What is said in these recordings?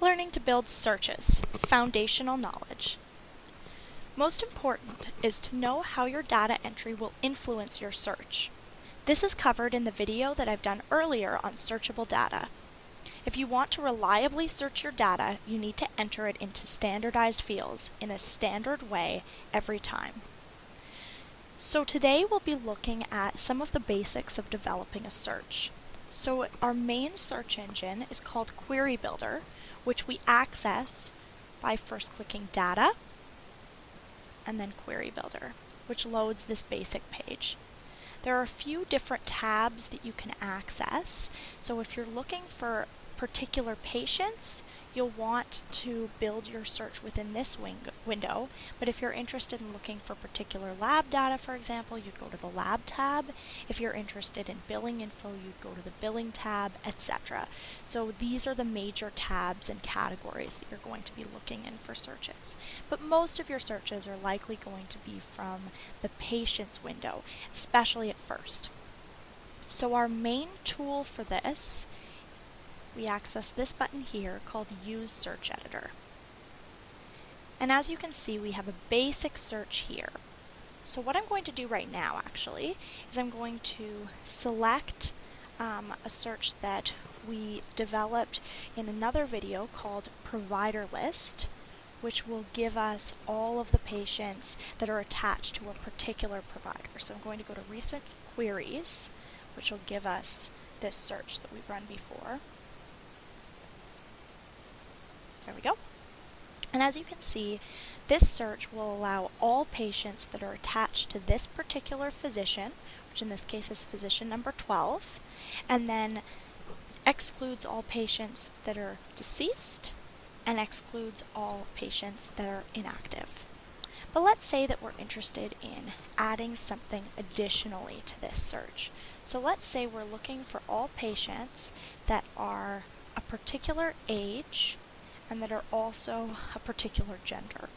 Learning to build searches, foundational knowledge. Most important is to know how your data entry will influence your search. This is covered in the video that I've done earlier on searchable data. If you want to reliably search your data, you need to enter it into standardized fields in a standard way every time. So today we'll be looking at some of the basics of developing a search. So our main search engine is called Query Builder, which we access by first clicking Data and then Query Builder, which loads this basic page. There are a few different tabs that you can access. So if you're looking for particular patients, you'll want to build your search within this window. But if you're interested in looking for particular lab data, for example, you'd go to the Lab tab. If you're interested in billing info, you'd go to the Billing tab, etc. So these are the major tabs and categories that you're going to be looking in for searches. But most of your searches are likely going to be from the Patients window, especially at first. So our main tool for this, we access this button here called Use Search Editor. And as you can see, we have a basic search here. So what I'm going to do right now actually is I'm going to select a search that we developed in another video called Provider List, which will give us all of the patients that are attached to a particular provider. So I'm going to go to Recent Queries, which will give us this search that we've run before. There we go. And as you can see, this search will allow all patients that are attached to this particular physician, which in this case is physician number 12, and then excludes all patients that are deceased and excludes all patients that are inactive. But let's say that we're interested in adding something additionally to this search. So let's say we're looking for all patients that are a particular age and that are also a particular gender.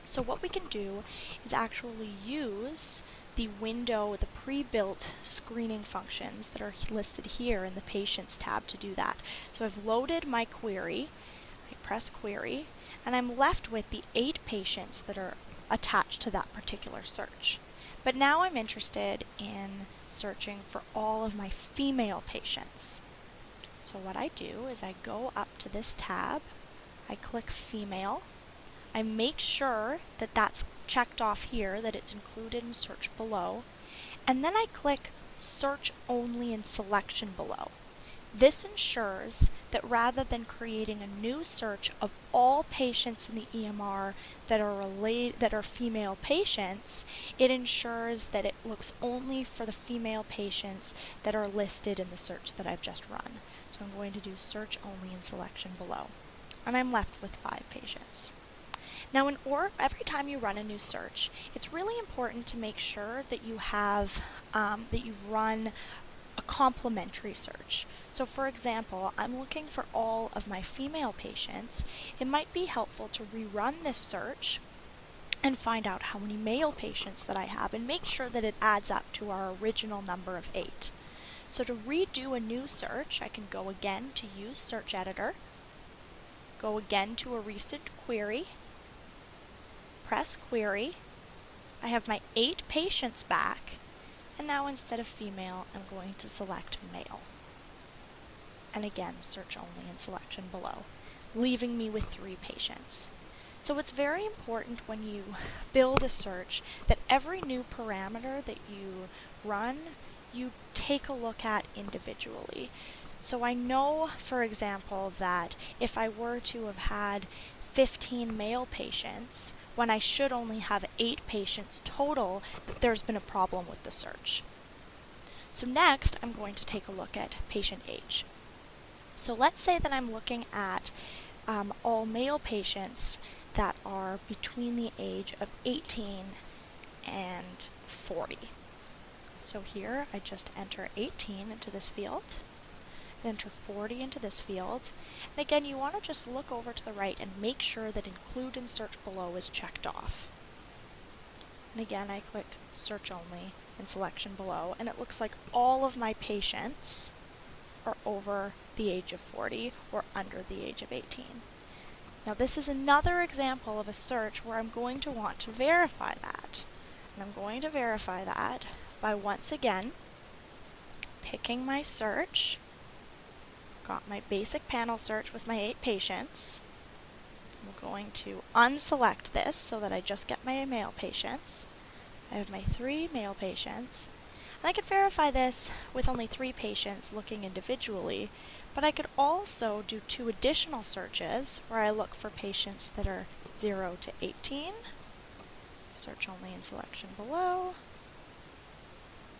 So what we can do is actually use the window, the pre-built screening functions that are listed here in the Patients tab to do that. So I've loaded my query, I press Query, and I'm left with the 8 patients that are attached to that particular search. But now I'm interested in searching for all of my female patients. So what I do is I go up to this tab, I click Female, I make sure that that's checked off here, that it's included in Search Below, and then I click Search Only in Selection Below. This ensures that rather than creating a new search of all patients in the EMR that are female patients, it ensures that it looks only for the female patients that are listed in the search that I've just run. So I'm going to do Search Only in Selection Below, and I'm left with 5 patients. Now, every time you run a new search, it's really important to make sure that you have that you've run a complementary search. So for example, I'm looking for all of my female patients. It might be helpful to rerun this search and find out how many male patients that I have and make sure that it adds up to our original number of 8. So to redo a new search, I can go again to Use Search Editor, go again to a recent query, press Query, I have my 8 patients back, and now instead of female, I'm going to select male. And again, Search Only in Selection Below, leaving me with 3 patients. So it's very important when you build a search that every new parameter that you run, you take a look at individually. So I know, for example, that if I were to have had 15 male patients, when I should only have 8 patients total, that there's been a problem with the search. So next, I'm going to take a look at patient age. So let's say that I'm looking at all male patients that are between the age of 18 and 40. So here, I just enter 18 into this field, enter 40 into this field, and again, you want to just look over to the right and make sure that Include in Search Below is checked off. And again, I click Search Only in Selection Below, and it looks like all of my patients are over the age of 40 or under the age of 18. Now this is another example of a search where I'm going to want to verify that. And I'm going to verify that by once again picking my search. Got my basic panel search with my 8 patients. I'm going to unselect this so that I just get my male patients. I have my 3 male patients. And I could verify this with only 3 patients looking individually, but I could also do 2 additional searches where I look for patients that are 0 to 18. Search only in selection below.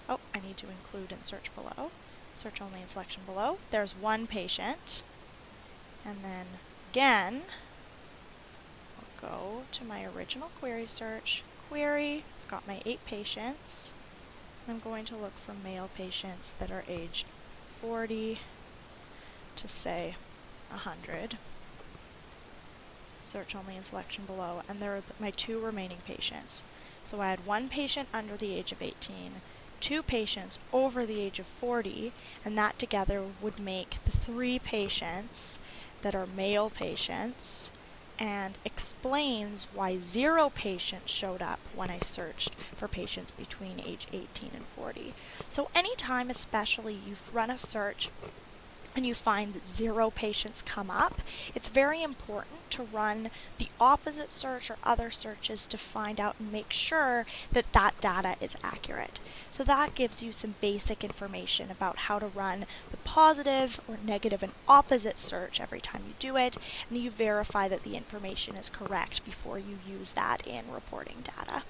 Oh, I need to include in search below. Search only in selection below. There's 1 patient. And then again, I'll go to my original query search. Query, I've got my 8 patients. I'm going to look for male patients that are aged 40 to say 100. Search only in selection below, and there are my 2 remaining patients. So I had 1 patient under the age of 18, 2 patients over the age of 40, and that together would make the 3 patients that are male patients, and explains why 0 patients showed up when I searched for patients between age 18 and 40. So anytime especially you've run a search and you find that 0 patients come up, it's very important to run the opposite search or other searches to find out and make sure that that data is accurate. So that gives you some basic information about how to run the positive or negative and opposite search every time you do it, and you verify that the information is correct before you use that in reporting data.